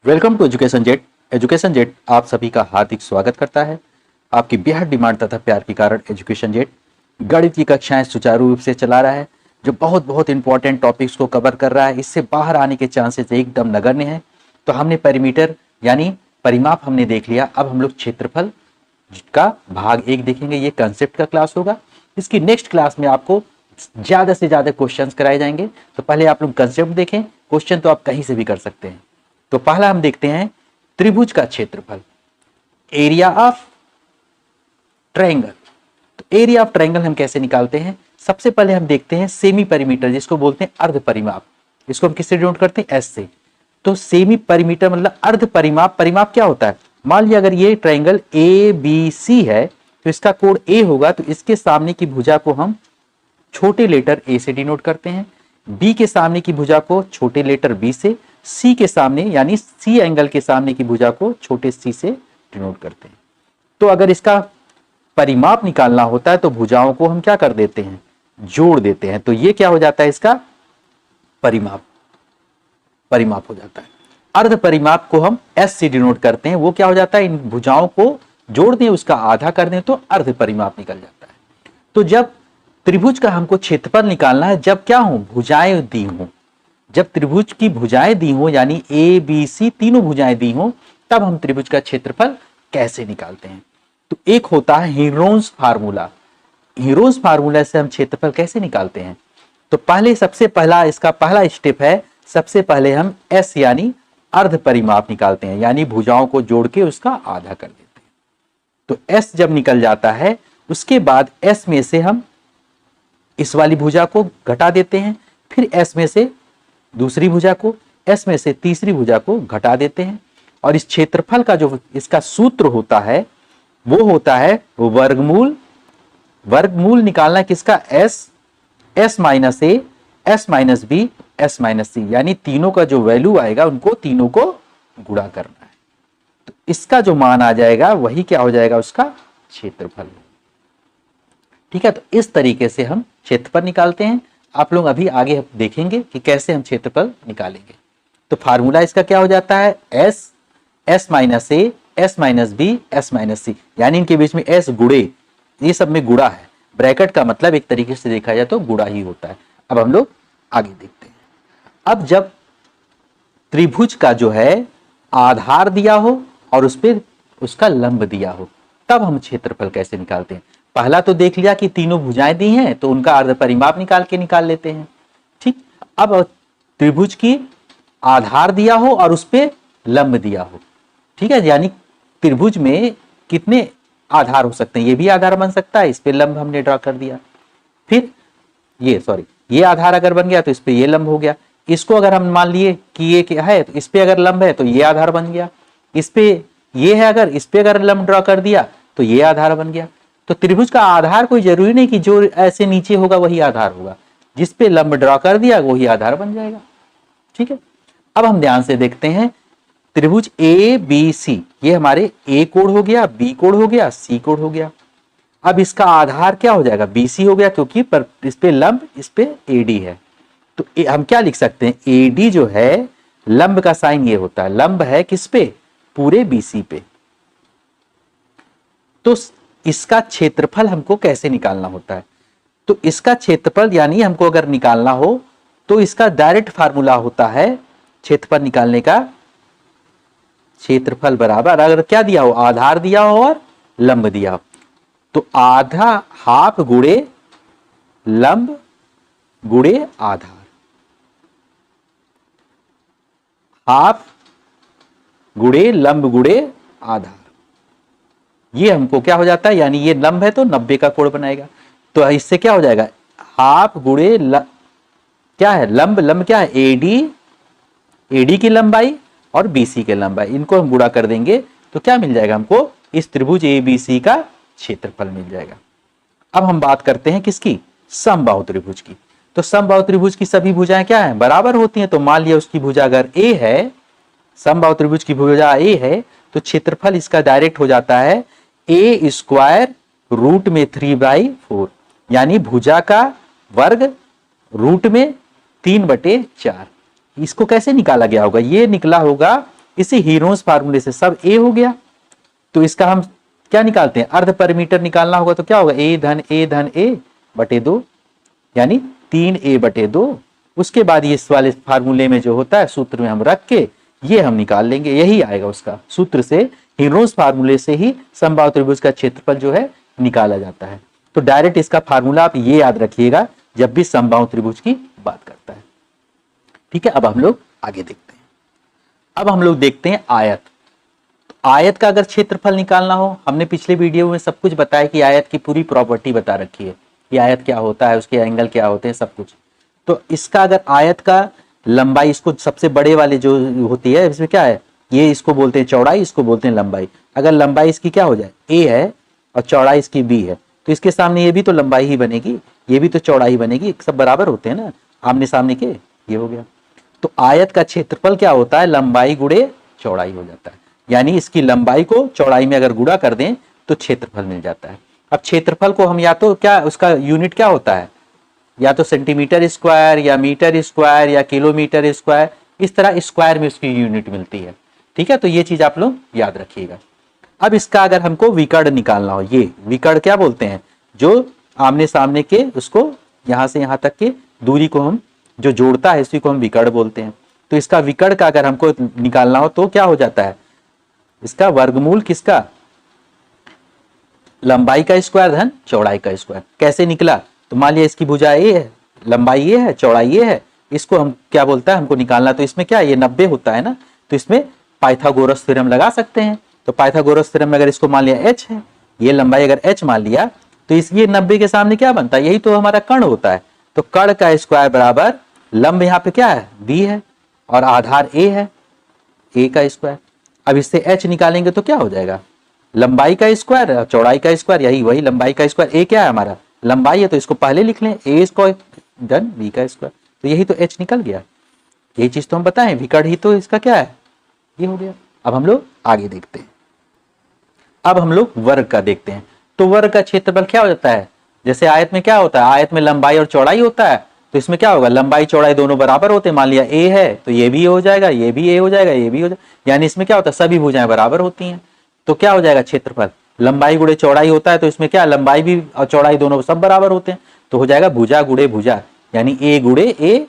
Welcome to education jet. Education jet आप सभी का हार्दिक स्वागत करता है। आपकी बेहद डिमांड तथा प्यार के कारण एजुकेशन जेट गणित की कक्षाएं सुचारू रूप से चला रहा है, जो बहुत इंपॉर्टेंट टॉपिक्स को कवर कर रहा है। इससे बाहर आने के चांसेस एकदम नगण्य हैं। तो हमने परिमीटर यानी परिमाप हमने देख लिया। अब हम लोग क्षेत्रफल का भाग 1 देखेंगे। ये कंसेप्ट का क्लास होगा। इसकी नेक्स्ट क्लास में आपको ज्यादा से ज्यादा क्वेश्चंस कराए जाएंगे। तो पहले आप लोग कंसेप्ट देखें, क्वेश्चन तो आप कहीं से भी कर सकते हैं। तो पहला हम देखते हैं त्रिभुज का क्षेत्रफल, एरिया ऑफ ट्रायंगल। तो एरिया ऑफ ट्रायंगल हम कैसे निकालते हैं? सबसे पहले हम देखते हैं सेमी परिमीटर, जिसको बोलते हैं अर्ध परिमाप। इसको हम किससे डिनोट करते हैं? एस से। तो सेमी परिमीटर मतलब अर्ध परिमाप। परिमाप क्या होता है? मान लिया अगर ये ट्रायंगल ए बी सी है तो इसका कोण ए होगा, तो इसके सामने की भुजा को हम छोटे लेटर ए से डिनोट करते हैं, बी के सामने की भुजा को छोटे लेटर बी से, सी के सामने यानी सी एंगल के सामने की भुजा को छोटे सी से डिनोट करते हैं। तो अगर इसका परिमाप निकालना होता है तो भुजाओं को हम क्या कर देते हैं? जोड़ देते हैं। तो ये क्या हो जाता है? इसका परिमाप हो जाता है। अर्ध परिमाप को हम एस से डिनोट करते हैं। वो क्या हो जाता है? इन भुजाओं को जोड़ दें, उसका आधा कर दें तो अर्ध परिमाप निकल जाता है। तो जब त्रिभुज का हमको क्षेत्रफल निकालना है, जब क्या हो? भुजाएं दी हो। जब त्रिभुज की भुजाएं दी हो यानी ए बी सी तीनों भुजाएं दी हो, तब हम त्रिभुज का क्षेत्रफल कैसे निकालते हैं? तो एक होता है हीरोन्स फार्मूला। हीरोन्स फार्मूला से हम क्षेत्रफल कैसे निकालते हैं? तो पहले सबसे पहला इसका पहला स्टेप है, सबसे पहले हम एस यानी अर्ध परिमाप निकालते हैं, यानी भुजाओं को जोड़ के उसका आधा कर देते हैं। तो एस जब निकल जाता है, उसके बाद एस में से हम इस वाली भुजा को घटा देते हैं, फिर एस में से दूसरी भुजा को, एस में से तीसरी भुजा को घटा देते हैं। और इस क्षेत्रफल का जो इसका सूत्र होता है वो होता है वर्गमूल। वर्गमूल निकालना किसका? S, S minus A, S minus B, S minus C, यानी तीनों का जो वैल्यू आएगा उनको तीनों को गुणा करना है। तो इसका जो मान आ जाएगा वही क्या हो जाएगा? उसका क्षेत्रफल। ठीक है, तो इस तरीके से हम क्षेत्रफल निकालते हैं। आप लोग अभी आगे देखेंगे कि कैसे हम क्षेत्रफल निकालेंगे। तो फार्मूला इसका क्या हो जाता है? S, S minus A, S minus B, S minus C, यानी इनके बीच में एस गुणे, ये सब में गुणा है। ब्रैकेट का मतलब एक तरीके से देखा जाए तो गुणा ही होता है। अब हम लोग आगे देखते हैं। अब जब त्रिभुज का जो है आधार दिया हो और उस पर उसका लंब दिया हो, तब हम क्षेत्रफल कैसे निकालते हैं? पहला तो देख लिया कि तीनों भुजाएं दी हैं तो उनका अर्ध परिमाप निकाल लेते हैं। ठीक, अब त्रिभुज की आधार दिया हो और उस पे लंब दिया हो। ठीक है, यानी त्रिभुज में कितने आधार हो सकते हैं? ये भी आधार बन सकता है, इस पे लंब हमने ड्रॉ कर दिया। फिर ये आधार अगर बन गया तो इस पे ये लंब हो गया। इसको अगर हम मान लिए कि ये क्या है तो इस पे अगर लंब है तो ये आधार बन गया। इस पे ये है, अगर इस पे अगर लंब ड्रॉ कर दिया तो ये आधार बन गया। तो त्रिभुज का आधार कोई जरूरी नहीं कि जो ऐसे नीचे होगा वही आधार होगा, जिस पे लंब ड्रॉ कर दिया वही आधार बन जाएगा। ठीक है, अब हम ध्यान से देखते हैं त्रिभुज ए बी सी, ये हमारे ए कोण हो गया, बी कोण हो गया, सी कोण हो गया। अब इसका आधार क्या हो जाएगा? बी सी हो गया, क्योंकि इस पे लंब, इस पे ए डी है। तो हम क्या लिख सकते हैं? ए डी जो है लंब का साइन ये होता है, लंब है किस पे? पूरे बी सी पे। तो इसका क्षेत्रफल हमको कैसे निकालना होता है? तो इसका क्षेत्रफल यानी हमको अगर निकालना हो तो इसका डायरेक्ट फार्मूला होता है क्षेत्रफल निकालने का, क्षेत्रफल बराबर अगर क्या दिया हो? आधार दिया हो और लंब दिया हो, तो आधा हाफ गुणे लंब गुणे आधार, हाफ गुणे लंब गुणे आधार। ये हमको क्या हो जाता है? यानी ये लंब है तो 90 का कोण बनाएगा। तो इससे क्या हो जाएगा? हाफ गुणे क्या है? लंब क्या है? एडी की लंबाई और बीसी की लंबाई, इनको हम गुणा कर देंगे तो क्या मिल जाएगा हमको? इस त्रिभुज एबीसी का क्षेत्रफल मिल जाएगा। अब हम बात करते हैं किसकी? समबाहु त्रिभुज की। तो समबाहु त्रिभुज की सभी भुजाएं क्या है? बराबर होती हैं। तो मान लिया उसकी भुजा अगर ए है, समबाहु त्रिभुज की भुजा ए है, तो क्षेत्रफल इसका डायरेक्ट हो जाता है ए स्क्वायर रूट में 3/4, यानी भुजा का वर्ग रूट में 3/4। इसको कैसे निकाला गया होगा? ये निकला होगा इसी हीरोज फार्मूले से सब ए हो गया। तो इसका हम क्या निकालते हैं, अर्ध परिमीटर निकालना होगा तो क्या होगा, ए धन ए बटे 2 यानी 3a/2। उसके बाद ये इस वाले फार्मूले में जो होता है सूत्र में हम रख के ये हम निकाल लेंगे, यही आएगा उसका सूत्र से, हीरोज फार्मूले से ही समबाहु त्रिभुज का क्षेत्रफल जो है निकाला जाता है। तो डायरेक्ट इसका फार्मूला आप ये याद रखिएगा जब भी समबाहु त्रिभुज की बात करता है। ठीक है, अब हम लोग आगे देखते हैं। अब हम लोग देखते हैं आयत। तो आयत का अगर क्षेत्रफल निकालना हो, हमने पिछले वीडियो में सब कुछ बताया कि आयत की पूरी प्रॉपर्टी बता रखी है कि आयत क्या होता है, उसके एंगल क्या होते हैं, सब कुछ। तो इसका अगर आयत का लंबाई, इसको सबसे बड़े वाले जो होती है इसमें क्या है, ये इसको बोलते हैं चौड़ाई, इसको बोलते हैं लंबाई। अगर लंबाई इसकी क्या हो जाए, ए है और चौड़ाई इसकी बी है, तो इसके सामने ये भी तो लंबाई ही बनेगी, ये भी तो चौड़ाई बनेगी, सब बराबर होते हैं ना आमने सामने के, ये हो गया। तो आयत का क्षेत्रफल क्या होता है, लंबाई गुणे चौड़ाई हो जाता है। यानी इसकी लंबाई को चौड़ाई में अगर गुणा कर दें तो क्षेत्रफल मिल जाता है। अब क्षेत्रफल को हम या तो क्या, उसका यूनिट क्या होता है, या तो सेंटीमीटर स्क्वायर या मीटर स्क्वायर या किलोमीटर स्क्वायर, इस तरह स्क्वायर में उसकी यूनिट मिलती है। ठीक है, तो ये चीज आप लोग याद रखिएगा। अब इसका अगर हमको विकर्ण निकालना हो, ये विकर्ण क्या बोलते हैं, जो आमने सामने के उसको यहां से यहां तक के दूरी को हम जो जोड़ता है इसी को हम विकर्ण बोलते हैं। तो इसका विकर्ण का अगर हमको निकालना हो तो क्या हो जाता है, इसका वर्गमूल किसका, लंबाई का स्क्वायर धन चौड़ाई का स्क्वायर। कैसे निकला, तो मान लिया इसकी भुजा ए है, लंबाई ये है, चौड़ाई ये है, इसको हम क्या बोलता है हमको निकालना, तो इसमें क्या ये 90 होता है ना, तो इसमें पाइथागोरस थ्योरम लगा सकते हैं। तो पाइथागोरस थ्योरम में अगर इसको मान लिया h है, ये लंबाई अगर h मान लिया, तो इस ये 90 के सामने क्या बनता है, यही तो हमारा कर्ण होता है। तो कर्ण का स्क्वायर बराबर लंब यहाँ पे क्या है b है और आधार a है, a का स्क्वायर। अब इससे h निकालेंगे तो क्या हो जाएगा, लंबाई का स्क्वायर चौड़ाई का स्क्वायर, यही वही लंबाई का स्क्वायर, a क्या है हमारा लंबाई है, तो इसको पहले लिख लें a स्क्वायर धन b का स्क्वायर, तो यही तो h निकल गया। यही चीज तो हम बताएं, विकर्ण ही तो इसका क्या है, ये हो गया। अब हम लोग आगे देखते हैं। अब हम लोग वर्ग का देखते हैं। तो वर्ग का क्षेत्रफल क्या हो जाता है, जैसे आयत में क्या होता है, आयत में लंबाई और चौड़ाई होता है, तो इसमें क्या होगा, लंबाई चौड़ाई दोनों बराबर होते हैं। मान लिया a है तो ये भी हो जाएगा, ये भी a हो जाएगा, ये भी हो जाएगा, यानी इसमें क्या होता है, सभी भुजाएं बराबर होती हैं। तो क्या हो जाएगा क्षेत्रफल, लंबाई गुणे चौड़ाई होता है, तो इसमें क्या लंबाई भी और चौड़ाई दोनों सब बराबर होते हैं, तो हो जाएगा भुजा गुणे भुजा, यानी a गुणे a,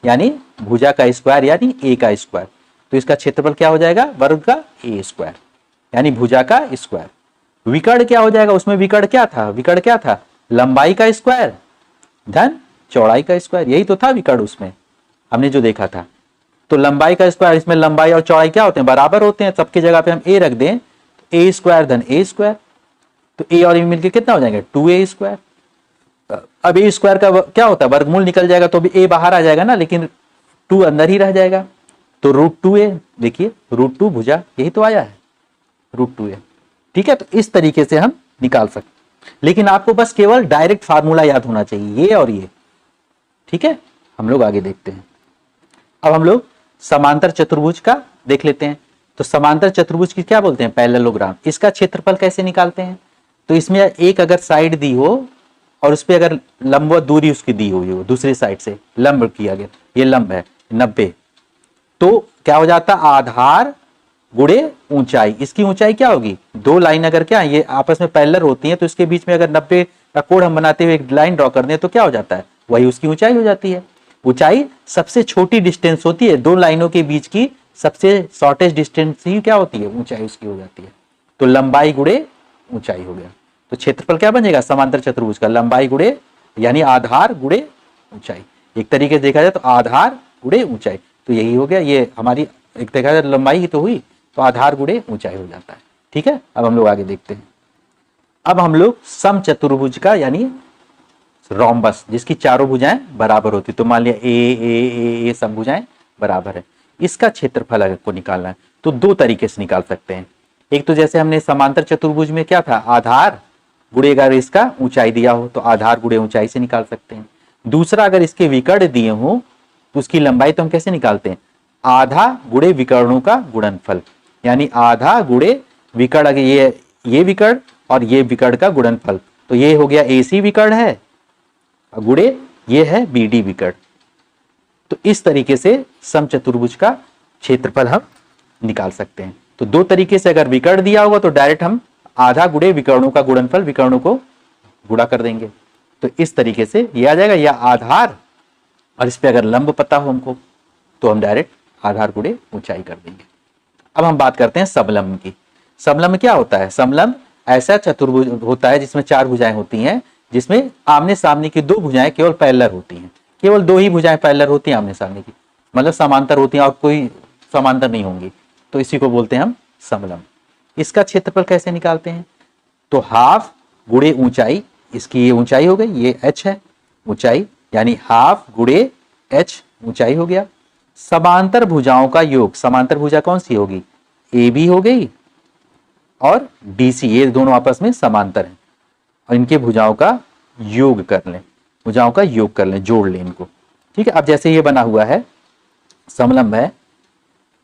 यानी भुजा का स्क्वायर यानी a का स्क्वायर। तो इसका क्षेत्रफल क्या हो जाएगा, वर्ग का a स्क्वायर यानी भुजा का स्क्वायर। विकर्ण क्या हो जाएगा, उसमें विकर्ण क्या था, विकर्ण क्या था, लंबाई का स्क्वायर धन चौड़ाई का स्क्वायर, यही तो था विकर्ण उसमें हमने जो देखा था। तो लंबाई का स्क्वायर, इसमें लंबाई और चौड़ाई क्या होते हैं, बराबर होते हैं, सबकी जगह पे हम a रख दें तो a स्क्वायर धन a स्क्वायर, तो a और a मिलकर कितना हो जाएगा 2a स्क्वायर। अब a स्क्वायर का क्या होता है, वर्गमूल निकल जाएगा तो अभी a बाहर आ जाएगा ना, लेकिन 2 अंदर ही रह जाएगा, तो √2a, देखिए √2 भुजा, यही तो आया है √2a। ठीक है, तो इस तरीके से हम निकाल सकते, लेकिन आपको बस केवल डायरेक्ट फार्मूला याद होना चाहिए, ये और ये। ठीक है, हम लोग आगे देखते हैं। अब हम लोग समांतर चतुर्भुज का देख लेते हैं। तो समांतर चतुर्भुज की क्या बोलते हैं, पैरेललोग्राम। इसका क्षेत्रफल कैसे निकालते हैं, तो इसमें एक अगर साइड दी हो और उस पर अगर लंबवत दूरी उसकी दी हुई हो, दूसरी साइड से लंब किया गया, ये लंब है 90, तो क्या हो जाता, आधार गुणे ऊंचाई। इसकी ऊंचाई क्या होगी, 2 लाइन अगर क्या ये आपस में पैरेलल होती हैं, तो इसके बीच में अगर 90 का कोण हम बनाते हुए एक लाइन ड्रॉ कर दें तो क्या हो जाता है, वही उसकी ऊंचाई हो जाती है। ऊंचाई सबसे छोटी डिस्टेंस होती है, 2 लाइनों के बीच की सबसे शॉर्टेस्ट डिस्टेंस ही क्या होती है, ऊंचाई उसकी हो जाती है। तो लंबाई गुणे ऊंचाई हो गया। तो क्षेत्रफल क्या बनेगा समांतर चतुर्भुज का, लंबाई गुणे यानी आधार गुणे ऊंचाई। एक तरीके से देखा जाए तो आधार गुणे ऊंचाई, तो यही हो गया, ये हमारी एक देखा जाए लंबाई ही तो हुई, तो आधार गुणे ऊंचाई हो जाता है। ठीक है, अब हम लोग आगे देखते हैं। अब हम लोग समचतुर्भुज का यानी रोम्बस, जिसकी चारों भुजाएं बराबर होती, तो मान लिया ए सब भुजाएं बराबर है, इसका क्षेत्रफल अगर को निकालना है तो 2 तरीके से निकाल सकते हैं। एक तो जैसे हमने समांतर चतुर्भुज में क्या था, आधार गुणे अगर इसका ऊंचाई दिया हो तो आधार गुणे ऊंचाई से निकाल सकते हैं। दूसरा, अगर इसके विकर्ण दिए हो तो उसकी लंबाई तो हम कैसे निकालते हैं, आधा गुणे विकर्णों का गुणनफल, यानी आधा गुणे विकर्ण, अगर ये विकर्ण और ये विकर्ण का गुणनफल, तो ये हो गया AC विकर्ण है गुणे ये है BD विकर्ण। तो इस तरीके से समचतुर्भुज का क्षेत्रफल हम निकाल सकते हैं। तो दो तरीके से अगर विकर्ण दिया होगा तो डायरेक्ट हम आधा गुणे विकर्णों का गुणनफल विकर्णों को गुणा कर देंगे, तो इस तरीके से ये आ जाएगा, या आधार और इस पे अगर लंब पता हो हमको तो हम डायरेक्ट आधार गुणे ऊंचाई कर देंगे। अब हम बात करते हैं समलंब की। समलंब क्या होता है? समलंब ऐसा चतुर्भुज होता है जिसमें चार भुजाएं होती हैं, जिसमें आमने सामने की दो भुजाएं केवल पैरेलल होती हैं, केवल दो ही भुजाएं पैरेलल होती हैं आमने सामने की, मतलब समांतर होती हैं और कोई समांतर नहीं होंगी, तो इसी को बोलते हैं हम समलंब। इसका क्षेत्रफल कैसे निकालते हैं? तो हाफ गुणे ऊंचाई, इसकी ये ऊंचाई हो गई, ये h है ऊंचाई, यानी हाफ गुणे h ऊंचाई हो गया। समांतर भुजाओं का योग, समांतर भुजा कौन सी होगी? AB हो गई और DC, ये दोनों आपस में समांतर हैं और इनके भुजाओं का योग कर लें, भुजाओं का योग कर लें, जोड़ लें इनको। ठीक है, अब जैसे ये बना हुआ है समलंब है,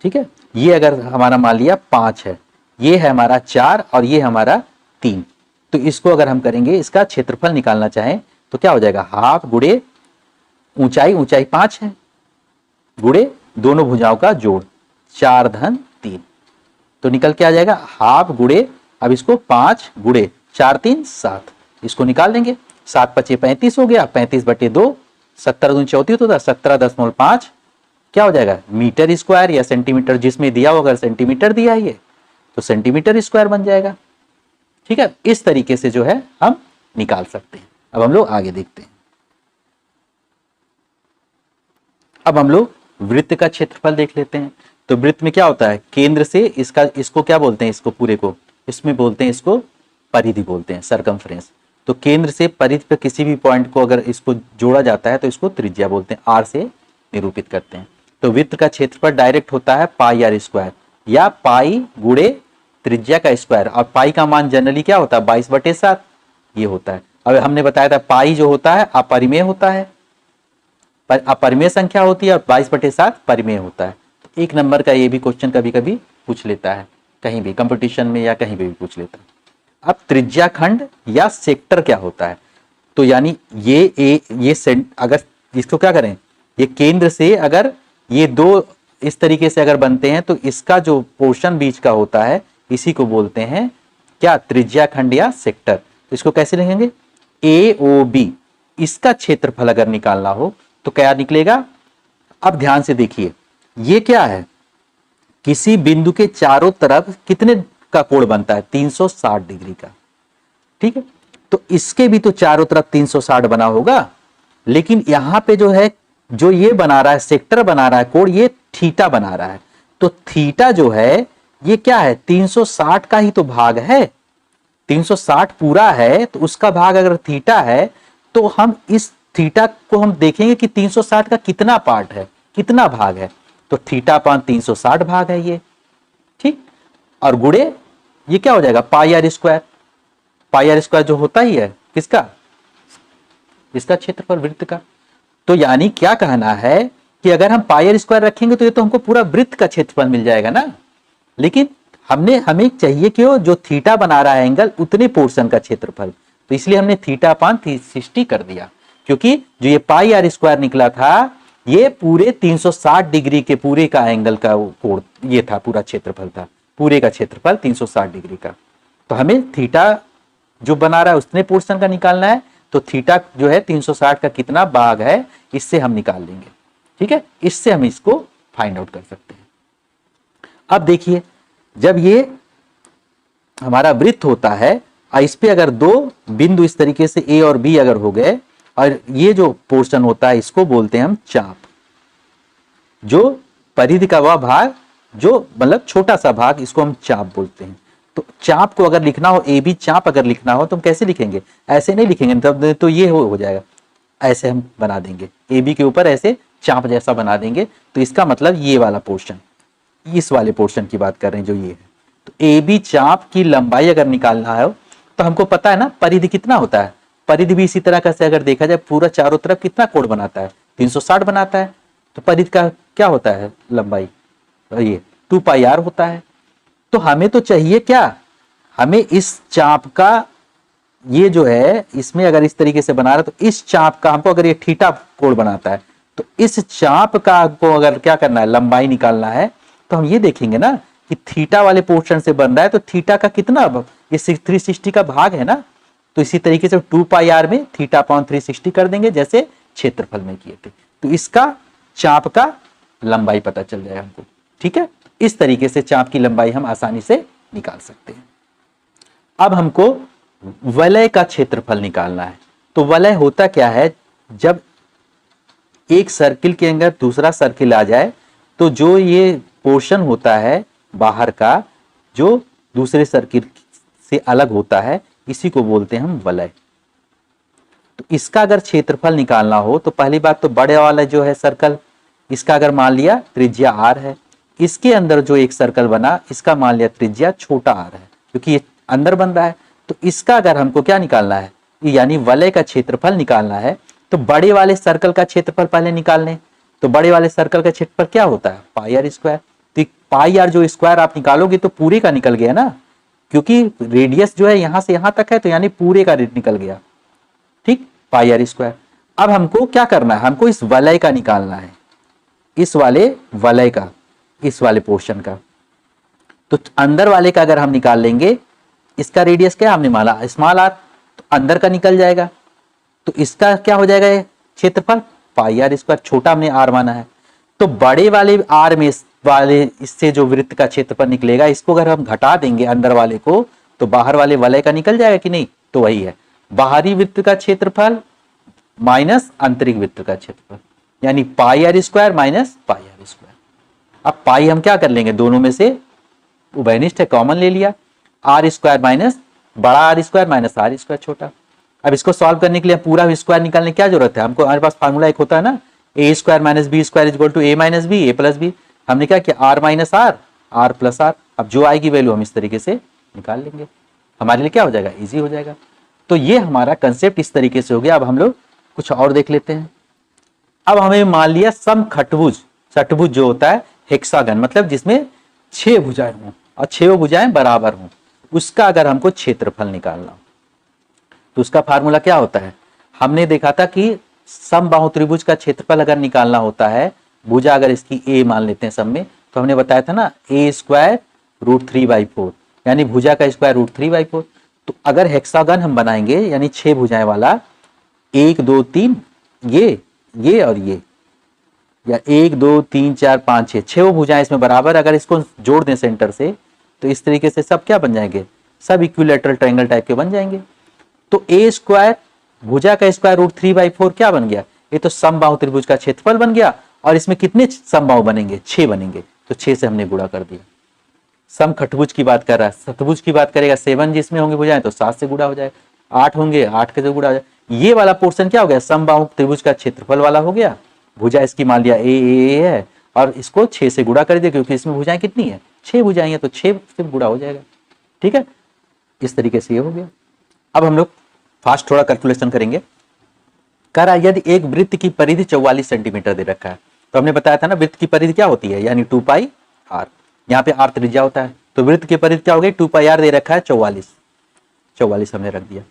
ठीक है, ये अगर हमारा मान लिया 5 है, ये है हमारा 4 और ये हमारा 3, तो इसको अगर हम करेंगे, इसका क्षेत्रफल निकालना चाहें तो क्या हो जाएगा? हाफ गुणे ऊंचाई, ऊंचाई 5 है, गुणे दोनों भुजाओं का जोड़ 4 धन 3, तो निकल के आ जाएगा हाफ गुणे, अब इसको 5 गुणे 4 3 7, इसको निकाल देंगे, 7 पचे 35 हो गया, 35/2, 70 दूनी 34 होता है, 17.5 क्या हो जाएगा? मीटर स्क्वायर या सेंटीमीटर, जिसमें दिया होगा सेंटीमीटर दिया है ये, तो सेंटीमीटर स्क्वायर बन जाएगा। ठीक है, इस तरीके से जो है हम निकाल सकते हैं। अब हम लोग आगे देखते हैं। अब हम लोग वृत्त का क्षेत्रफल देख लेते हैं। तो वृत्त में क्या होता है? केंद्र से इसको क्या बोलते हैं? इसको पूरे को, इसमें बोलते हैं, इसको परिधि बोलते हैं, सरकमफ्रेंस। तो केंद्र से परिधि पे किसी भी पॉइंट को अगर इसको जोड़ा जाता है तो इसको त्रिज्या बोलते हैं, r से निरूपित करते हैं। तो वृत्त का क्षेत्रफल डायरेक्ट होता है पाई r स्क्वायर, या पाई गुणे त्रिज्या का स्क्वायर, और पाई का मान जनरली क्या होता है? 22/7 ये होता है। अब हमने बताया था पाई जो होता है अपरिमेय होता है, अपरिमेय संख्या होती है, और 22/7 परिमेय होता है। तो 1 नंबर का ये भी क्वेश्चन कभी कभी पूछ लेता है, कहीं भी कंपटीशन में या कहीं भी पूछ लेता है। अब त्रिज्या खंड या सेक्टर क्या होता है? तो यानी ये अगर इसको क्या करें, ये केंद्र से अगर ये दो इस तरीके से अगर बनते हैं तो इसका जो पोर्शन बीच का होता है इसी को बोलते हैं क्या? त्रिज्या खंड या सेक्टर। तो इसको कैसे लिखेंगे? AOB, इसका क्षेत्रफल अगर निकालना हो तो क्या निकलेगा? अब ध्यान से देखिए, ये क्या है? किसी बिंदु के चारों तरफ कितने का कोण बनता है? 360 डिग्री का। ठीक है, तो इसके भी तो चारों तरफ 360 बना होगा, लेकिन यहां पे जो है, जो ये बना रहा है, सेक्टर बना रहा है कोण, ये थीटा बना रहा है। तो थीटा जो है ये क्या है? 360 का ही तो भाग है, 360 पूरा है, तो उसका भाग अगर थीटा है तो हम इस थीटा को हम देखेंगे कि 360 का कितना पार्ट है, कितना भाग है। तो थीटा पान 360 भाग है ये, ठीक, और गुणे ये क्या हो जाएगा? पाई r स्क्वायर। पाई r स्क्वायर जो होता ही है किसका? इसका क्षेत्रफल वृत्त का। तो यानी क्या कहना है कि अगर हम पाई r स्क्वायर रखेंगे तो ये तो हमको पूरा वृत्त का क्षेत्रफल मिल जाएगा ना, लेकिन हमें चाहिए कि जो थीटा बना रहा है एंगल, उतने पोर्शन का क्षेत्रफल, तो इसलिए हमने थीटा पान 360 कर दिया, क्योंकि जो ये पाई r स्क्वायर निकला था ये पूरे 360 डिग्री के पूरे का एंगल का कोण ये था, पूरा क्षेत्रफल था, पूरे का क्षेत्रफल 360 डिग्री का। तो हमें थीटा जो बना रहा है उतने पोर्शन का निकालना है, तो थीटा जो है 360 का कितना भाग है इससे हम निकाल लेंगे। ठीक है, इससे हम इसको फाइंड आउट कर सकते हैं। अब देखिए, जब ये हमारा वृत्त होता है और इस पे अगर दो बिंदु इस तरीके से A और B अगर हो गए, और ये जो पोर्शन होता है इसको बोलते हैं हम चाप। जो परिधि का वह भाग जो मतलब छोटा सा भाग, इसको हम चाप बोलते हैं। तो चाप को अगर लिखना हो, AB चाप अगर लिखना हो तो हम कैसे लिखेंगे? ऐसे नहीं लिखेंगे, तब तो ये हो जाएगा, ऐसे हम बना देंगे, AB के ऊपर ऐसे चाप जैसा बना देंगे। तो इसका मतलब ये वाला पोर्शन, इस वाले पोर्शन की बात कर रहे हैं जो ये है। तो AB चाप की लंबाई अगर निकालना है तो हमको पता है ना परिधि कितना होता है। परिधि भी इसी तरह का से अगर देखा जाए, पूरा चारों तरफ कितना कोण बनाता है? 360 बनाता है। तो परिधि का क्या होता है लंबाई? ये 2 पाई r होता है। तो हमें तो चाहिए क्या? हमें इस चाप का ये जो है, इसमें अगर इस तरीके से बना रहा है तो इस चाप का हमको, अगर ये थीटा कोण बनाता है तो इस चाप का हमको अगर क्या करना है, लंबाई निकालना है, तो हम ये देखेंगे ना कि थीटा वाले पोर्शन से बन रहा है, तो थीटा का कितना, ये 360 का भाग है ना, तो इसी तरीके से 2 पाई आर में थीटा अपॉन 360 कर देंगे जैसे क्षेत्रफल में किए थे। तो इसका चाप का लंबाई पता चल जाएगा हमको। ठीक है, इस तरीके से चाप की लंबाई हम आसानी से निकाल सकते हैं। अब हमको वलय का क्षेत्रफल निकालना है। तो वलय होता क्या है, जब एक सर्किल के अंदर दूसरा सर्किल आ जाए तो जो ये पोर्शन होता है बाहर का, जो दूसरे सर्किल से अलग होता है, इसी को बोलते हैं हम वलय। तो इसका अगर क्षेत्रफल निकालना हो तो पहली बात तो बड़े वाला जो है सर्कल, इसका अगर मान लिया त्रिज्या r है, इसके अंदर जो एक सर्कल बना इसका मान लिया त्रिज्या छोटा r है, क्योंकि ये अंदर बन रहा है। तो इसका अगर हमको क्या निकालना है, यानी वलय का क्षेत्रफल निकालना है, तो बड़े वाले सर्कल का क्षेत्रफल पहले निकाल लें। तो बड़े वाले सर्कल का क्षेत्रफल क्या होता है, पाई आर स्क्वायर। तो पाई आर जो स्क्वायर आप निकालोगे तो पूरे का निकल गया ना, क्योंकि रेडियस जो है यहां से यहां तक है, तो यानी पूरे का रेट निकल गया। ठीक, पाई आर स्क्वायर। अब हमको क्या करना है, हमको इस वलय का निकालना है, इस वाले वलय का, इस वाले पोर्शन का। तो अंदर वाले का अगर हम निकाल लेंगे, इसका रेडियस क्या हमने माना स्मॉल आर, तो अंदर का निकल जाएगा। तो इसका क्या हो जाएगा क्षेत्रफल, पाई आर स्क्वायर, छोटा हमने आर माना है। तो बड़े वाले आर में वाले इससे जो वृत्त का क्षेत्रफल निकलेगा, इसको अगर हम घटा देंगे अंदर वाले को, तो बाहर वाले वलय का निकल जाएगा कि नहीं। तो वही है बाहरी वृत्त का क्षेत्रफल माइनस आंतरिक वृत्त का क्षेत्रफल, यानी pi R square minus pi R square. अब पाई हम क्या कर लेंगे, दोनों में से उभयनिष्ठ है, कॉमन ले लिया, आर स्क्वायर माइनस बड़ा R square minus R square छोटा। अब इसको सॉल्व करने के लिए पूरा स्क्वायर निकालने की क्या जरूरत है हमको, हमारे पास फार्मूला एक होता है ना, A square minus B square equal to A minus B, A plus B. हमने क्या किया, R minus R, R plus R. अब जो आएगी वैल्यू हम इस तरीके से निकाल लेंगे, हमारे लिए क्या हो जाएगा, इजी हो जाएगा। तो ये हमारा कंसेप्ट इस तरीके से हो गया। अब हम लोग कुछ और देख लेते हैं। अब हमें मान लिया समखटभुज, षटभुज जो होता है हेक्सागन, मतलब जिसमें 6 भुजाएं हों और 6 भुजाएं बराबर हों, उसका अगर हमको क्षेत्रफल निकालना हो तो उसका फार्मूला क्या होता है, हमने देखा था कि समबाहु त्रिभुज का क्षेत्रफल अगर निकालना होता है, भुजा अगर इसकी ए मान लेते हैं सब में, तो हमने बताया था ना ए स्क्वायर रूट 3/4, यानी भुजा का स्क्वायर रूट 3/4। तो अगर हेक्सागन हम बनाएंगे यानी 6 भुजाएं वाला, 1 2 3 ये और ये, या 1 2 3 4 5 6, 6 भुजाएं इसमें बराबर, अगर इसको जोड़ दें सेंटर से, तो इस तरीके से सब क्या बन जाएंगे, सब इक्विलैटरल ट्रायंगल टाइप के बन जाएंगे। तो ए स्क्वायर भुजा का स्क्वायर रूट 3/4 क्या बन गया, ये तो समबाहु त्रिभुज का क्षेत्रफल बन गया। और इसमें कितने समबाहु बनेंगे, 6 बनेंगे, तो 6 से हमने गुणा कर दिया। समखटभुज की बात कर रहा है, शतभुज की बात करेगा, 7 जिसमें होंगे भुजाएं तो 7 से गुणा हो जाएगा, 8 होंगे 8 के से गुणा हो जाएगा। ये वाला पोर्शन क्या हो गया, समबाहु त्रिभुज का क्षेत्रफल वाला हो गया। भुजा इसकी मान लिया ए है, और इसको 6 से गुणा कर दिया, क्योंकि इसमें भुजाएं कितनी है, 6 भुजाएं हैं, तो 6 से गुणा हो जाएगा। ठीक है, इस तरीके से ये हो गया। अब हम लोग फास्ट थोड़ा कैलकुलेशन करेंगे। करा यदि एक वृत्त की परिधि 44 सेंटीमीटर दे रखा है, तो हमने बताया था ना वृत्त की परिधि क्या होती है, यानी 2 पाई आर, यहाँ पे आर त्रिज्या होता है, तो वृत्त की परिधि क्या हो गई, 2 पाई आर दे रखा है 44 हमने रख दिया।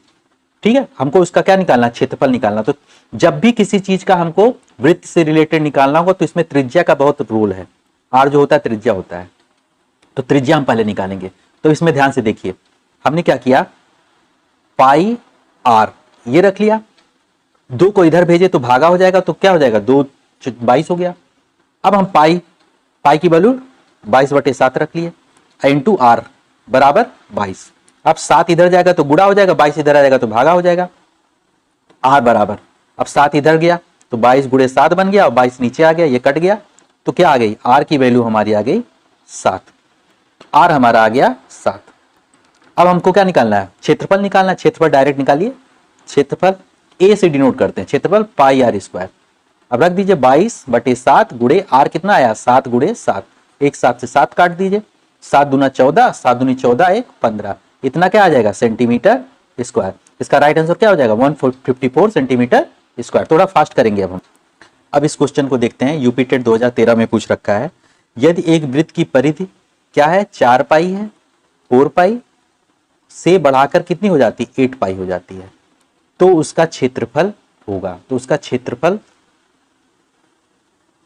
ठीक है, हमको उसका क्या निकालना, क्षेत्रफल निकालना। तो जब भी किसी चीज का हमको वृत्त से रिलेटेड निकालना होगा, तो इसमें त्रिज्या का बहुत रोल है, आर जो होता है त्रिज्या होता है, तो त्रिज्या हम पहले निकालेंगे। तो इसमें ध्यान से देखिए, हमने क्या किया, पाई आर ये रख लिया, 2 को इधर भेजे तो भागा हो जाएगा, तो क्या हो जाएगा, 2 22 हो गया। अब हम पाई की वैल्यू 22/7 रख लिए, इंटू आर बराबर 22। अब 7 इधर जाएगा तो गुणा हो जाएगा, 22 इधर आ जाएगा तो भागा हो जाएगा। आर बराबर, अब 7 इधर गया तो 22 × 7 बन गया, और 22 नीचे आ गया, ये कट गया, तो क्या आ गई, आर की वैल्यू हमारी आ गई 7। तो आर हमारा आ गया 7। अब हमको क्या निकालना है, क्षेत्रफल निकालना है। क्षेत्रफल डायरेक्ट निकालिए, क्षेत्रफल ए से डिनोट करते हैं, क्षेत्रफल पाई आर स्क्वायर। अब रख दीजिए 22/7 गुणे आर कितना आया, 7 × 7, एक 7 से 7 काट दीजिए, 7 दूना 14, 7 दूनी 14, 1 15, इतना क्या आ जाएगा, सेंटीमीटर स्क्वायर। इसका राइट आंसर क्या हो जाएगा, 154 सेंटीमीटर स्क्वायर। थोड़ा फास्ट करेंगे अब हम। अब इस क्वेश्चन को देखते हैं, यूपी टेट 2013 में पूछ रखा है, यदि एक वृत्त की परिधि क्या है, 4 पाई है, 4 पाई से बढ़ाकर कितनी हो जाती है, 8 पाई हो जाती है, तो उसका क्षेत्रफल होगा। तो उसका क्षेत्रफल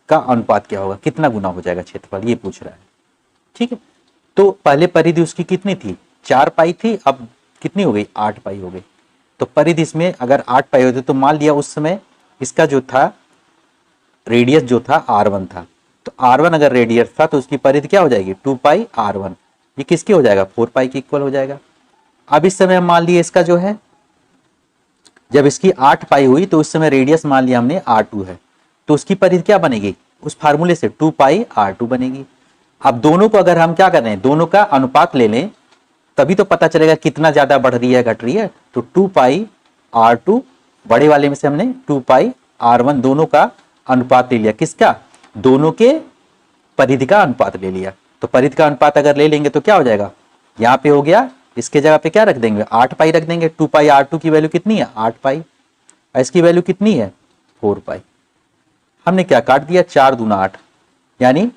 का अनुपात क्या होगा, कितना गुना हो जाएगा क्षेत्रफल, ये पूछ रहा है। ठीक है। तो पहले परिधि उसकी कितनी थी, 4 पाई थी, अब कितनी हो गई, 8 पाई हो गई। तो परिधि इसमें अगर 8 पाई होती तो मान लिया उस समय इसका जो था रेडियस जो था R1 था, तो R1 अगर रेडियस था तो उसकी परिधि क्या हो जाएगी, 2 पाई R1। ये किसके हो जाएगा, 4 पाई के इक्वल हो जाएगा। अब इस समय मान लिया इसका जो है, जब इसकी 8 पाई हुई तो उस समय रेडियस मान लिया हमने R2 है, तो उसकी परिधि क्या बनेगी, उस फार्मूले से 2 पाई R2 बनेगी। अब दोनों को अगर हम क्या कर रहे हैं, दोनों का अनुपात ले लें तभी तो पता चलेगा कितना ज्यादा बढ़ रही है घट रही है। तो 2 पाई R2 बड़े वाले में से हमने 2 पाई R1 दोनों का अनुपात ले लिया, किसका, दोनों के परिधि का अनुपात ले लिया। तो परिधि का अनुपात अगर ले लेंगे तो क्या हो जाएगा, यहाँ पे हो गया, इसके जगह पे क्या रख देंगे, 8 पाई रख देंगे। 2 पाई R2 की वैल्यू कितनी है, 8 पाई, और इसकी वैल्यू कितनी है, 4 पाई। हमने क्या काट दिया, 4 दूना 8, यानी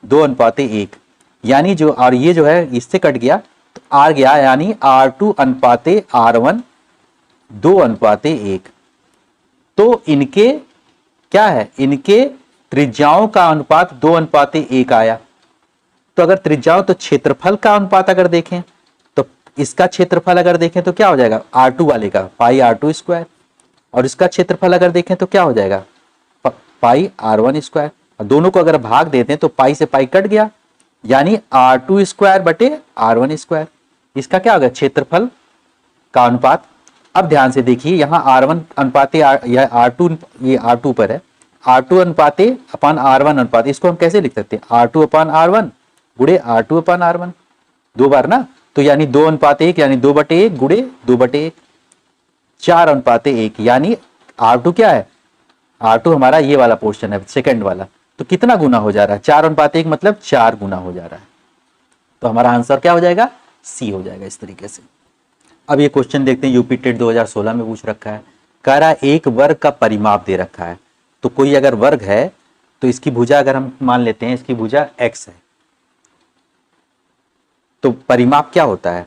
2:1, यानी जो, और ये जो है इससे कट गया तो R गया, यानी R2 अनुपाते R1 2:1। तो इनके क्या है, इनके त्रिज्याओं का अनुपात 2:1 आया। तो अगर त्रिज्याओं, तो क्षेत्रफल का अनुपात अगर देखें तो इसका क्षेत्रफल अगर देखें तो क्या हो जाएगा, R2 वाले का पाई R2 स्क्वायर, और इसका क्षेत्रफल अगर देखें तो क्या हो जाएगा, पाई R1 स्क्वायर। और दोनों को अगर भाग देते हैं तो पाई से पाई कट गया, यानी R2 स्क्वायर बटे R1 स्क्वायर। इसका क्या होगा, क्षेत्रफल का अनुपात। अब ध्यान से देखिए, यहाँ R1 अनुपाते यह R2, ये R2 पर है, R2 अनुपाते अपान R1 अनुपात, इसको हम कैसे लिख सकते हैं, R2 अपान R1 गुड़े R2 अपान R1, 2 बार ना, तो यानी 2:1, यानी 2/1 गुड़े 2/1, 4:1, यानी R2 क्या है, R2 हमारा ये वाला पोर्शन है, सेकंड वाला, तो कितना गुना हो जा रहा है, 4:1 मतलब 4 गुना हो जा रहा है। तो हमारा आंसर क्या हो जाएगा, सी हो जाएगा इस तरीके से। अब ये क्वेश्चन देखते हैं, यूपी टेट 2016 में पूछ रखा है, कह रहा है एक वर्ग का परिमाप दे रखा है। तो कोई अगर वर्ग है तो इसकी भुजा अगर हम मान लेते हैं, इसकी भुजा x है, तो परिमाप क्या होता है,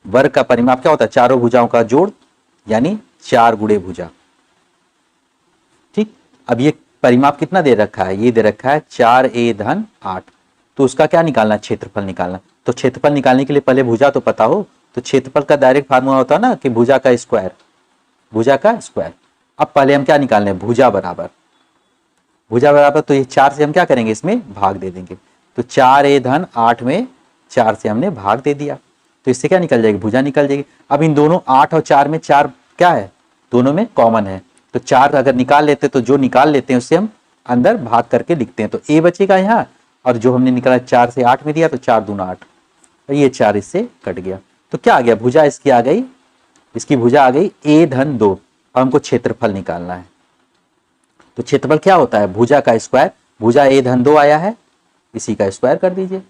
वर्ग का परिमाप क्या होता है, चारों भुजाओं का जोड़, यानी 4 गुणे भुजा। ठीक, अब ये परिमाप कितना दे रखा है, ये दे रखा है 4a धन 8। तो उसका क्या निकालना, क्षेत्रफल निकालना। तो क्षेत्रफल निकालने के लिए पहले भुजा तो पता हो, तो क्षेत्रफल का डायरेक्ट फार्मूला होता है ना कि भुजा का स्क्वायर, भुजा का स्क्वायर। अब पहले हम क्या निकालने, भुजा बराबर, भुजा बराबर, तो ये 4 से हम क्या करेंगे, इसमें भाग दे देंगे। तो 4a धन 8 में 4 से हमने भाग दे दिया, तो इससे क्या निकल जाएगी, भुजा निकल जाएगी। अब इन दोनों 8 और 4 में 4 क्या है, दोनों में कॉमन है, तो 4 अगर निकाल लेते तो जो निकाल लेते हैं उससे हम अंदर भाग करके लिखते हैं, तो a बचेगा यहाँ, और जो हमने निकाला 4 से 8 में दिया तो 4 दूना 8, और ये 4 इससे कट गया। तो क्या आ गया, भुजा इसकी आ गई, इसकी भुजा आ गई a धन 2। अब हमको क्षेत्रफल निकालना है, तो क्षेत्रफल क्या होता है, भुजा का स्क्वायर, भुजा a धन 2 आया है, इसी का स्क्वायर कर दीजिए।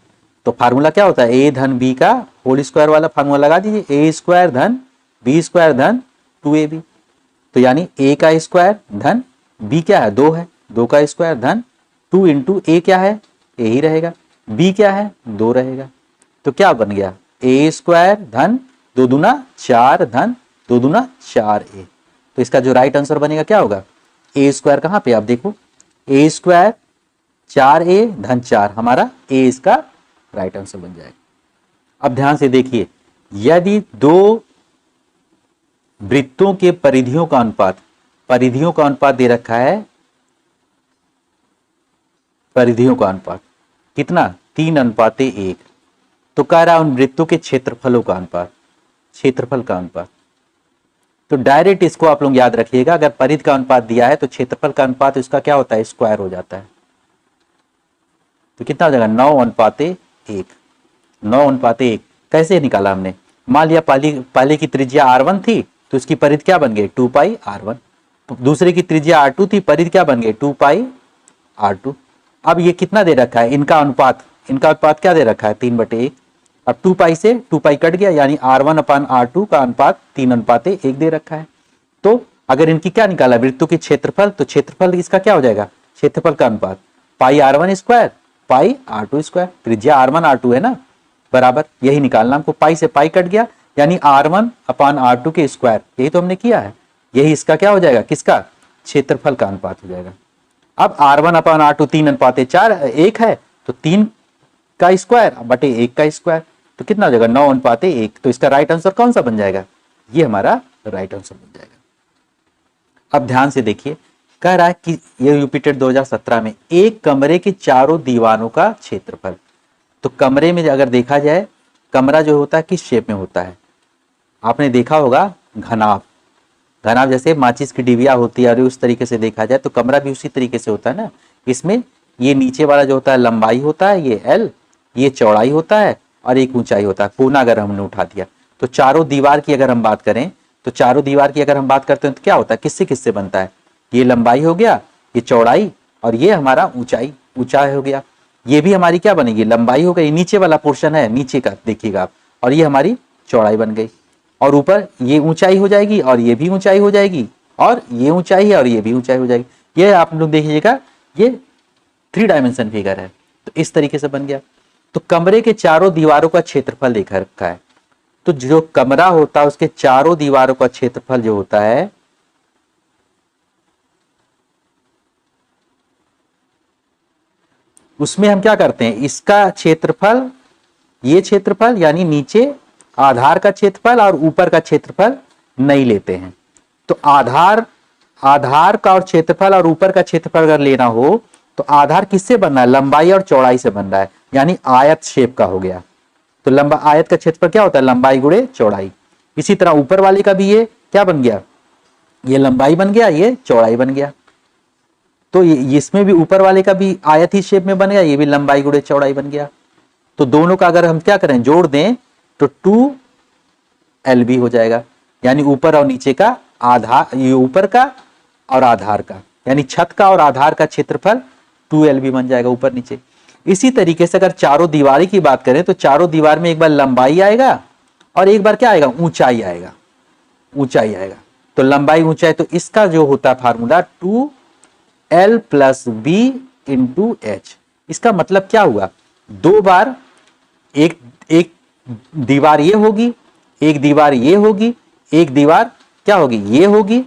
तो फार्मूला क्या होता है, a धन b का होल स्क्वायर वाला फार्मूला लगा दीजिए, a स्क्वायर धन b स्क्वायर धन 2ab। तो यानी a का स्क्वायर धन b क्या है, 2 है, 2 का स्क्वायर धन 2 इंटू a क्या है, a ही रहेगा, b क्या है, 2 रहेगा। तो क्या बन गया, a स्क्वायर धन 2 दूना 4 धन 2 दूना 4a। तो इसका जो राइट आंसर बनेगा क्या होगा, a स्क्वायर कहाँ पे, आप देखो, a स्क्वायर 4a धन 4, हमारा a इसका राइट आंसर बन जाएगा। अब ध्यान से देखिए, यदि दो वृत्तों के परिधियों का अनुपात, परिधियों का अनुपात दे रखा है, परिधियों का अनुपात कितना, 3:1, तो कह रहा है उन वृत्तों के क्षेत्रफलों का अनुपात, क्षेत्रफल का अनुपात। तो डायरेक्ट इसको आप लोग याद रखिएगा, अगर परिधि का अनुपात दिया है तो क्षेत्रफल का अनुपात इसका क्या होता है, स्क्वायर हो जाता है। तो कितना हो जाएगा, 9:1, 9:1। कैसे निकाला हमने, मान लिया पहले की त्रिज्या R1 थी तो इसकी परिधि क्या बन गई, 2 पाई R1। दूसरे की त्रिज्या R2 थी, परिधि क्या बन गई, 2 पाई R2। अब ये कितना दे रखा है, इनका अनुपात, इनका अनुपात क्या दे रखा है, 3/1। अब 2 पाई से 2 पाई कट गया, यानी R1 अपान R2 का अनुपात 3:1 दे रखा है। तो अगर इनकी क्या निकाला, वृत्तों की क्षेत्रफल, तो क्षेत्रफल इसका क्या हो जाएगा, क्षेत्रफल का अनुपात पाई R1 square pi R2 square, त्रिज्या R1 R2 है ना, बराबर, यही निकालना हमको, पाई से पाई कट गया, यानी R1 अपान R2 के स्क्वायर, यही तो हमने किया है, यही इसका क्या हो जाएगा, किसका, क्षेत्रफल का अनुपात हो जाएगा। अब R1 अपान R2 3:4 1 है, तो 3 का स्क्वायर बटे 1 का स्क्वायर, तो कितना हो जाएगा 9:1। तो इसका राइट आंसर कौन सा बन जाएगा, ये हमारा राइट आंसर बन जाएगा। अब ध्यान से देखिए, कह रहा है कि ये रिपीटेड 2017 में, एक कमरे की चारों दीवारों का क्षेत्रफल। तो कमरे में अगर देखा जाए, कमरा जो होता है किस शेप में होता है, आपने देखा होगा घनाभ, घनाभ जैसे माचिस की डिबिया होती है, और उस तरीके से देखा जाए तो कमरा भी उसी तरीके से होता है ना। इसमें ये नीचे वाला जो होता है लंबाई होता है, ये L, ये चौड़ाई होता है, और एक ऊंचाई होता है। कोना अगर हमने उठा दिया तो चारों दीवार की अगर हम बात करें, तो चारों दीवार की अगर हम बात करते हैं तो क्या होता है, किससे किससे बनता है, ये लंबाई हो गया, ये चौड़ाई, और ये हमारा ऊंचाई, ऊंचाई हो गया। ये भी हमारी क्या बनेगी, लंबाई हो गई, नीचे वाला पोर्शन है नीचे का देखिएगा आप, और ये हमारी चौड़ाई बन गई। और ऊपर ये ऊंचाई हो जाएगी, और ये भी ऊंचाई हो जाएगी, और ये ऊंचाई है, और ये भी ऊंचाई हो जाएगी। ये आप लोग देखिएगा, ये 3 डायमेंशन फिगर है। तो इस तरीके से बन गया। तो कमरे के चारों दीवारों का क्षेत्रफल देखा रखा है। तो जो कमरा होता है उसके चारों दीवारों का क्षेत्रफल जो होता है, उसमें हम क्या करते हैं, इसका क्षेत्रफल, ये क्षेत्रफल यानी नीचे आधार का क्षेत्रफल और ऊपर का क्षेत्रफल नहीं लेते हैं। तो आधार का और क्षेत्रफल और ऊपर का क्षेत्रफल अगर लेना हो तो आधार किससे बन रहा है, लंबाई और चौड़ाई से बन रहा है, यानी आयत शेप का हो गया। तो लंबा आयत का क्षेत्रफल क्या होता है, लंबाई गुणे चौड़ाई। इसी तरह ऊपर वाले का भी ये क्या बन गया, ये लंबाई बन गया, ये चौड़ाई बन गया। तो इसमें भी ऊपर वाले का भी आयत ही शेप में बन गया, ये भी लंबाई गुणे चौड़ाई बन गया। तो दोनों का अगर हम क्या करें, जोड़ दें तो 2LB हो जाएगा, यानी ऊपर और नीचे का आधार, ये ऊपर का और आधार का, यानी छत का और आधार का क्षेत्रफल 2LB बन जाएगा, ऊपर नीचे। इसी तरीके से अगर चारों दीवारी की बात करें तो चारों दीवार में एक बार लंबाई आएगा और एक बार क्या आएगा, ऊंचाई आएगा, ऊंचाई आएगा। तो लंबाई ऊंचाई, तो इसका जो होता है फार्मूला 2L + B × H। इसका मतलब क्या हुआ, दो बार एक दीवार ये होगी, एक दीवार ये होगी, एक दीवार क्या होगी, ये होगी,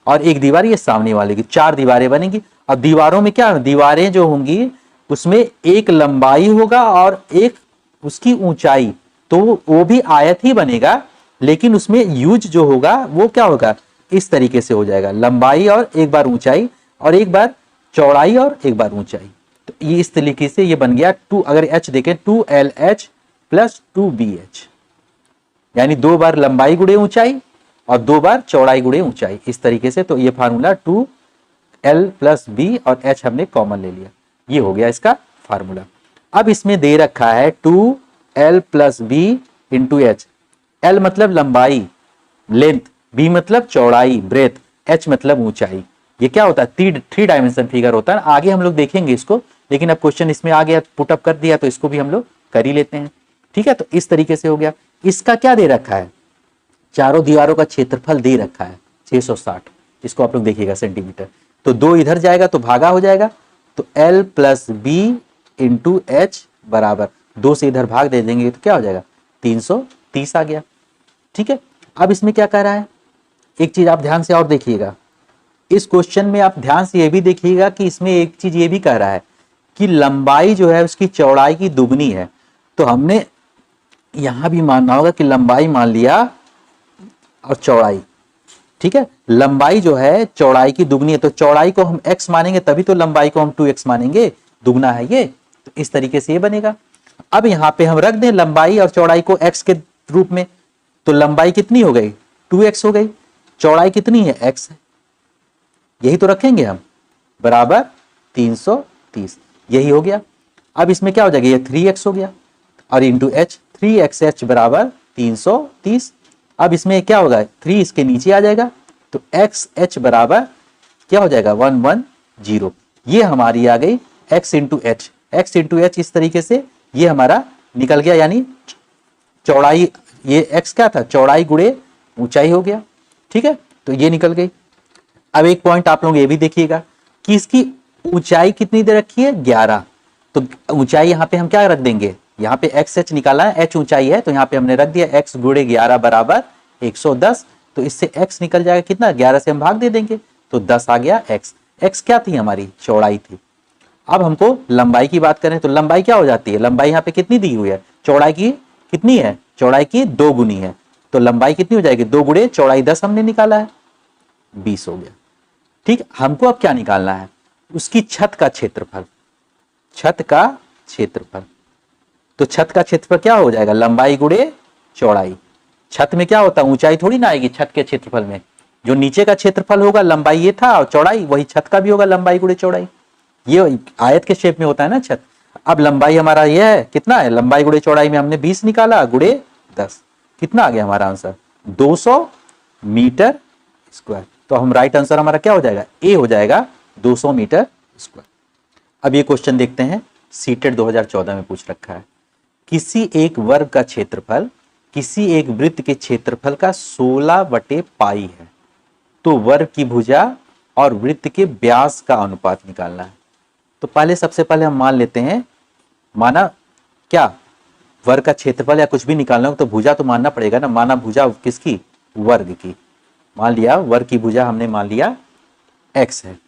और एक दीवार ये सामने वाली की, 4 दीवारें बनेंगी। अब दीवारों में क्या, दीवारें जो होंगी उसमें एक लंबाई होगा और एक उसकी ऊंचाई, तो वो भी आयत ही बनेगा, लेकिन उसमें यूज जो होगा वो क्या होगा, इस तरीके से हो जाएगा, लंबाई और एक बार ऊंचाई, और एक बार चौड़ाई और एक बार ऊंचाई। तो ये इस तरीके से ये बन गया 2, अगर H देखें 2LH + 2BH, यानी 2 बार लंबाई गुणे ऊंचाई और 2 बार चौड़ाई गुणे ऊंचाई, इस तरीके से। तो ये फार्मूला 2L + B और H हमने कॉमन ले लिया, ये हो गया इसका फार्मूला। अब इसमें दे रखा है 2L + B × H। L मतलब लंबाई, लेंथ, B मतलब चौड़ाई, ब्रेथ, H मतलब ऊंचाई। ये क्या होता है, 3 डायमेंशन फिगर होता है। आगे हम लोग देखेंगे इसको, लेकिन अब क्वेश्चन इसमें आ गया, पुटअप कर दिया, तो इसको भी हम लोग कर ही लेते हैं। ठीक है, तो इस तरीके से हो गया। इसका क्या दे रखा है, चारों दीवारों का क्षेत्रफल दे रखा है 660, इसको आप लोग देखिएगा सेंटीमीटर। तो 2 इधर जाएगा तो भागा हो जाएगा, तो L + B × H बराबर 2 से इधर भाग दे देंगे तो क्या हो जाएगा, 330 आ गया। ठीक है, अब इसमें क्या कह रहा है, एक चीज आप ध्यान से और देखिएगा, इस क्वेश्चन में आप ध्यान से ये भी देखिएगा कि इसमें एक चीज ये भी कह रहा है कि लंबाई जो है उसकी चौड़ाई की दुगनी है। तो हमने यहां भी मानना होगा कि लंबाई मान लिया और चौड़ाई, ठीक है, लंबाई जो है चौड़ाई की दुगनी है, तो चौड़ाई को हम x मानेंगे तभी तो लंबाई को हम 2x मानेंगे, दुगना है ये, तो इस तरीके से ये बनेगा। अब यहां पे हम रख दें लंबाई और चौड़ाई को x के रूप में, तो लंबाई कितनी हो गई, 2x हो गई, चौड़ाई कितनी है, x है, यही तो रखेंगे हम, बराबर 330, यही हो गया। अब इसमें क्या हो जाएगा, ये 3x हो गया और इंटू H, 3xH बराबर 330। अब इसमें क्या होगा, 3 इसके नीचे आ जाएगा, तो XH बराबर क्या हो जाएगा, 110। ये हमारी आ गई x × H, x × H इस तरीके से ये हमारा निकल गया, यानी चौड़ाई, ये x क्या था, चौड़ाई गुणे ऊंचाई हो गया। ठीक है, तो ये निकल गई। अब एक पॉइंट आप लोग ये भी देखिएगा कि इसकी ऊंचाई कितनी दे रखी है, 11। तो ऊंचाई यहाँ पे हम क्या रख देंगे, यहाँ पे XH निकाला है, H ऊंचाई है, तो यहाँ पे हमने रख दिया x × 11 बराबर 110। तो इससे x निकल जाएगा कितना, 11 से हम भाग दे देंगे तो 10 आ गया x। x क्या थी हमारी, चौड़ाई थी। अब हमको लंबाई की बात करें तो लंबाई क्या हो जाती है, लंबाई यहाँ पे कितनी दी हुई है, चौड़ाई की कितनी है, चौड़ाई की 2 गुनी है, तो लंबाई कितनी हो जाएगी, 2 गुणे चौड़ाई 10 हमने निकाला है, 20 हो गया। ठीक, हमको अब क्या निकालना है, उसकी छत का क्षेत्रफल, छत का क्षेत्रफल। तो छत का क्षेत्रफल क्या हो जाएगा, लंबाई गुणे चौड़ाई। छत में क्या होता है, ऊंचाई थोड़ी ना आएगी छत के क्षेत्रफल में, जो नीचे का क्षेत्रफल होगा लंबाई ये था और चौड़ाई वही छत का भी होगा, लंबाई गुणे चौड़ाई। ये आयत के शेप में होता है ना छत। अब लंबाई हमारा ये है, कितना है, लंबाई गुणे चौड़ाई में हमने 20 निकाला, गुणे 10, कितना आ गया हमारा आंसर, 200 मीटर स्क्वायर। तो हम राइट आंसर हमारा क्या हो जाएगा, ए हो जाएगा, 200 मीटर स्क्वायर। अब ये क्वेश्चन देखते हैं, सीटेट 2014 में पूछ रखा है, किसी एक वर्ग का क्षेत्रफल किसी एक वृत्त के क्षेत्रफल का 16/पाई है, तो वर्ग की भुजा और वृत्त के व्यास का अनुपात निकालना है। तो पहले सबसे पहले हम मान लेते हैं, माना क्या, वर्ग का क्षेत्रफल या कुछ भी निकालना हो तो भुजा तो मानना पड़ेगा ना, माना भुजा किसकी, वर्ग की, मान लिया वर्ग की भुजा हमने मान लिया x है,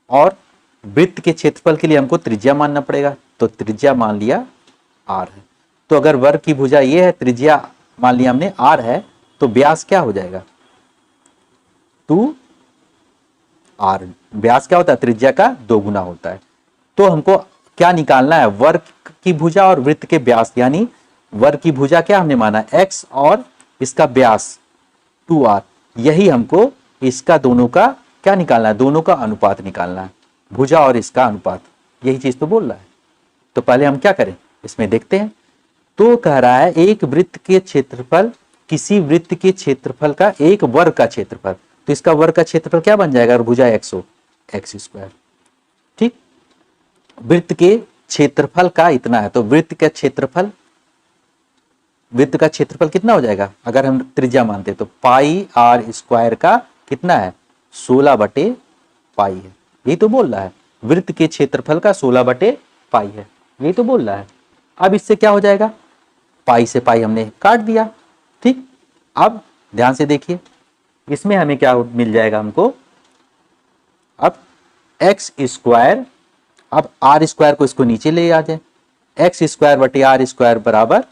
और वृत्त के क्षेत्रफल के लिए हमको त्रिज्या मानना पड़ेगा, तो त्रिज्या मान लिया r है। तो अगर वर्ग की भुजा ये है, त्रिज्या मान लिया हमने r है, तो व्यास क्या हो जाएगा, 2r। व्यास क्या होता है, त्रिज्या का 2 गुना होता है। तो हमको क्या निकालना है, वर्ग की भुजा और वृत्त के व्यास, यानी वर्ग की भुजा क्या हमने माना x और इसका व्यास 2r, यही हमको इसका दोनों का क्या निकालना है, दोनों का अनुपात निकालना है, भुजा और इसका अनुपात, यही चीज तो बोल रहा है। तो पहले हम क्या करें, इसमें देखते हैं। तो कह रहा है एक वृत्त के क्षेत्रफल किसी वृत्त के क्षेत्रफल का एक वर्ग का क्षेत्रफल, तो इसका वर्ग का क्षेत्रफल क्या बन जाएगा, और भुजा x हो, x स्क्वायर। ठीक, वृत्त के क्षेत्रफल का इतना है, तो वृत्त का क्षेत्रफल, वृत्त का क्षेत्रफल कितना हो जाएगा, अगर हम त्रिज्या मानते तो पाई r स्क्वायर का कितना है, 16/पाई है, यही तो बोल रहा है, वृत्त के क्षेत्रफल का 16/पाई है, यही तो बोल रहा है। अब इससे क्या हो जाएगा, पाई से पाई हमने काट दिया। ठीक, अब ध्यान से देखिए, इसमें हमें क्या मिल जाएगा हमको, अब x स्क्वायर, अब r स्क्वायर को इसको नीचे ले आ जाए, x स्क्वायर बटे r स्क्वायर बराबर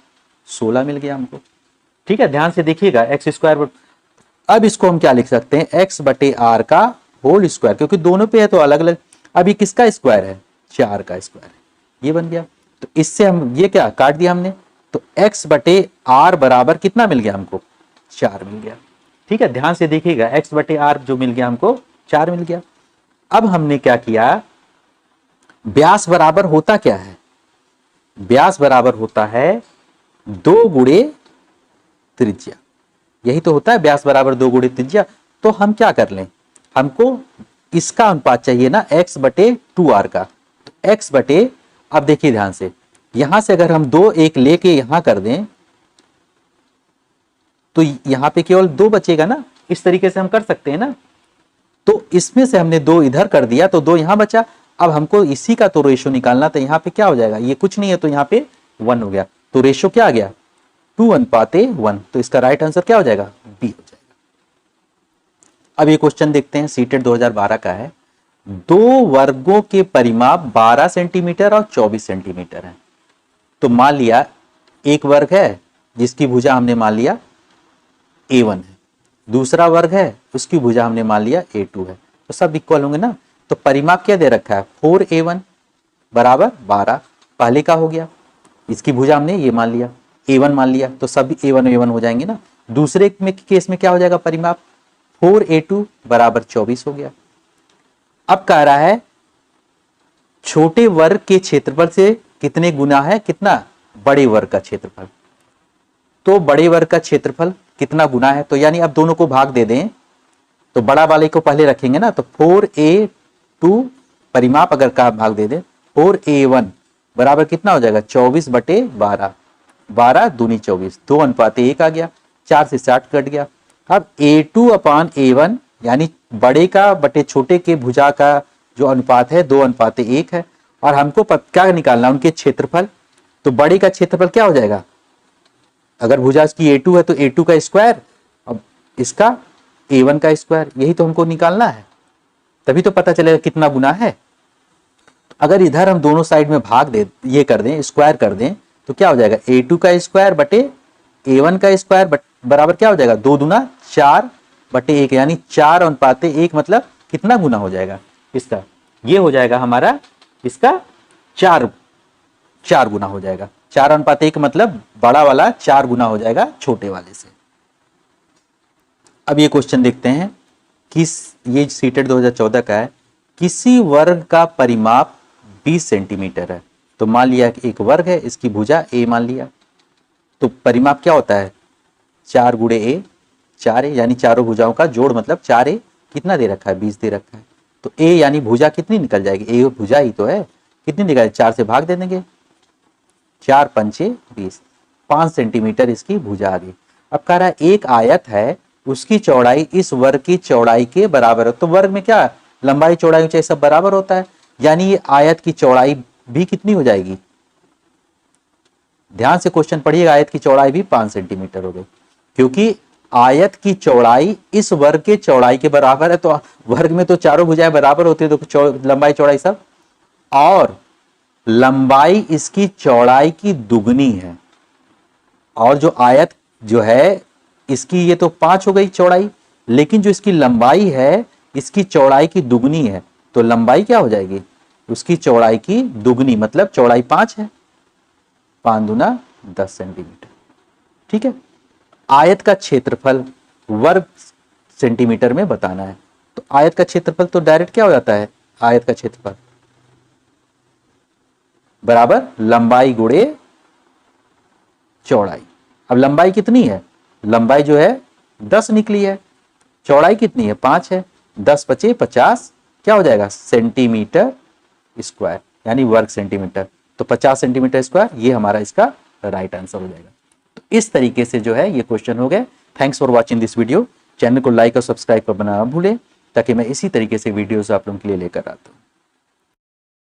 16 मिल गया हमको। ठीक है, ध्यान से देखिएगा, x स्क्वायर, अब इसको हम क्या लिख सकते हैं, x बटे r का होल स्क्वायर, क्योंकि दोनों पे है तो अलग अलग, अब ये किसका स्क्वायर है, 4 का स्क्वायर है, ये बन गया। तो इससे हम ये क्या काट दिया हमने, तो x बटे r बराबर कितना मिल गया हमको, 4 मिल गया। ठीक है, ध्यान से देखिएगा, x बटे r जो मिल गया हमको 4 मिल गया। अब हमने क्या किया, व्यास बराबर होता क्या है, व्यास बराबर होता है 2 गुणे त्रिज्या, यही तो होता है, व्यास बराबर 2 गुणे त्रिज्या। तो हम क्या कर लें, हमको इसका अनुपात चाहिए ना, x बटे 2r का, तो x बटे, अब देखिए ध्यान से, यहां से अगर हम 2 1 लेके यहां कर दें तो यहां पे केवल 2 बचेगा ना, इस तरीके से हम कर सकते हैं ना। तो इसमें से हमने 2 इधर कर दिया तो 2 यहां बचा, अब हमको इसी का तो रेशो निकालना, तो यहां पे क्या हो जाएगा, ये कुछ नहीं है तो यहां पे 1 हो गया, तो रेशो क्या आ गया, 2:1, तो इसका राइट आंसर क्या हो जाएगा, बी हो जाएगा। अब ये क्वेश्चन देखते हैं, सीटेट 2012 का है, 2 वर्गों के परिमाप 12 सेंटीमीटर और 24 सेंटीमीटर है। तो मान लिया एक वर्ग है जिसकी भुजा हमने मान लिया a1 है, दूसरा वर्ग है उसकी भुजा हमने मान लिया a2 है, तो सब इक्वल होंगे ना। तो परिमाप क्या दे रखा है, 4a1 बराबर 12, पहले का हो गया, इसकी भुजा हमने ये मान लिया a1 मान लिया, तो सब a1 हो जाएंगे ना। दूसरे में केस में क्या हो जाएगा, परिमाप 4a2 बराबर 24 हो गया। अब कह रहा है छोटे वर्ग के क्षेत्रफल से कितने गुना है, कितना, बड़े वर्ग का क्षेत्रफल, तो बड़े वर्ग का क्षेत्रफल कितना गुना है, तो यानी अब दोनों को भाग दे दें, तो बड़ा वाले को पहले रखेंगे ना, तो 4a2 परिमाप अगर का भाग दे दें, 4a1 बराबर कितना हो जाएगा, 24/12, 12 दूनी 24, 2:1 आ गया, 4 से 60 कट गया। अब a2/a1 यानी बड़े का बटे छोटे के भुजा का जो अनुपात है 2:1 है, और हमको क्या निकालना, उनके क्षेत्रफल, तो बड़े का क्षेत्रफल क्या हो जाएगा, अगर भुजा इसकी a2 है तो a2 का स्क्वायर, अब इसका a1 का स्क्वायर, यही तो हमको निकालना है, तभी तो पता चलेगा कितना गुना है। तो अगर इधर हम दोनों साइड में भाग दे, ये कर दें, स्क्वायर कर दें, तो क्या हो जाएगा a2 का स्क्वायर बटे a1 का स्क्वायर बराबर क्या हो जाएगा 2 दूना 4 बटे 1, यानी 4:1 मतलब कितना गुना हो जाएगा इसका, ये हो जाएगा हमारा इसका 4 गुना हो जाएगा। 4:1 मतलब बड़ा वाला 4 गुना हो जाएगा छोटे वाले से। अब ये क्वेश्चन देखते हैं, ये सीटेट 2014 का है। किसी वर्ग का परिमाप 20 सेंटीमीटर है, तो मान लिया कि एक वर्ग है, इसकी भुजा a मान लिया, तो परिमाप क्या होता है 4 गुणे a, 4a, यानी चारों भुजाओं का जोड़ मतलब 4a, कितना दे रखा है 20 दे रखा है, तो a यानी भुजा कितनी निकल जाएगी, a भुजा ही तो है, कितनी निकल 4 से भाग दे देंगे, 4 पंचे 20, 5 सेंटीमीटर इसकी भुजा आ गई। अब कह रहा है एक आयत है, उसकी चौड़ाई इस वर्ग की चौड़ाई के बराबर है, तो वर्ग में क्या लंबाई चौड़ाई ऊंचाई सब बराबर होता है, यानी ये आयत की चौड़ाई भी कितनी हो जाएगी, ध्यान से क्वेश्चन पढ़िएगा, आयत की चौड़ाई भी 5 सेंटीमीटर हो गई, क्योंकि आयत की चौड़ाई इस वर्ग के चौड़ाई के बराबर है, तो वर्ग में तो चारों भुजाएं बराबर होती है, तो लंबाई चौड़ाई सब, और लंबाई इसकी चौड़ाई की दुगनी है, और जो आयत जो है इसकी ये तो 5 हो गई चौड़ाई, लेकिन जो इसकी लंबाई है इसकी चौड़ाई की दुगनी है, तो लंबाई क्या हो जाएगी उसकी चौड़ाई की दुगनी, मतलब चौड़ाई 5 है, 5 दूना 10 सेंटीमीटर। ठीक है, आयत का क्षेत्रफल वर्ग सेंटीमीटर में बताना है, तो आयत का क्षेत्रफल तो डायरेक्ट क्या हो जाता है, आयत का क्षेत्रफल बराबर लंबाई गुणे चौड़ाई। अब लंबाई कितनी है, लंबाई जो है 10 निकली है, चौड़ाई कितनी है 5 है, 10 पचे 50 क्या हो जाएगा सेंटीमीटर स्क्वायर, यानी वर्ग सेंटीमीटर, तो 50 सेंटीमीटर स्क्वायर, ये हमारा इसका राइट आंसर हो जाएगा। तो इस तरीके से जो है ये क्वेश्चन हो गए। Thanks for watching this video. Channel को लाइक और सब्सक्राइब करना ना भूलें, ताकि मैं इसी तरीके से वीडियोस आप लोगों के लिए लेकर आता हूँ।